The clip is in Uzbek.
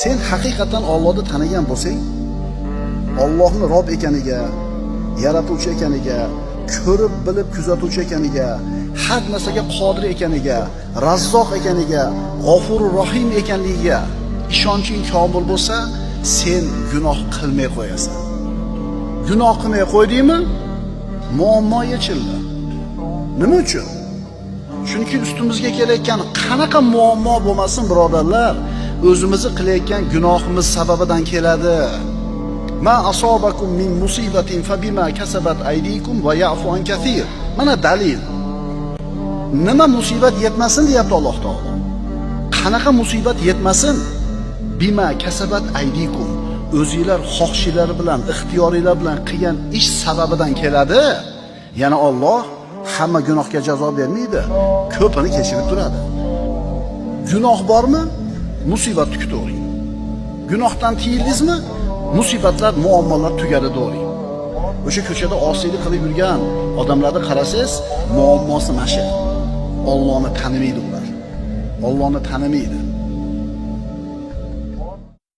Sen haqiqatan Allohni tanigan bo'lsang, Allohni Rob ekaniga, yaratuvchi ekaniga, ko'rib bilib kuzatuvchi ekaniga, har narsaga qodir ekaniga, Razzoq ekaniga, G'ofurur Rohim ekanligiga ishonching komil bo'lsa, sen gunoh qilmay qo'yasan. Gunoh qilmay qo'ydingmi? Muammo yechildi. Nima uchun? Chunki ustimizga kelayotgan qanaqa muammo bo'lmasin, birodarlar, o'zimizni qilayotgan gunohimiz sababidan keladi. Ma asobakum min musibatin fabima kasabat aydikum va ya'fu an kathir. Mana dalil. Nima musibat yetmasin deyapti Alloh taolo. Qanaqa musibat yetmasin? Bima kasabat aydikum. O'zingizlar xohishingiz bilan, ixtiyoringlar bilan qilgan ish sababidan keladi. Yana Alloh hamma gunohga jazo bermaydi, ko'pini kechirib turadi. Gunoh bormi? Musibatni kutavering. Gunohdan tiyildingizmi? Musibatlar, muammolar tugadi do'ring. O'sha ko'chada osiylik qilib yurgan odamlarni qarasangiz, muammosi mana shu. Allohni tanimaydi ular. Allohni tanimaydi.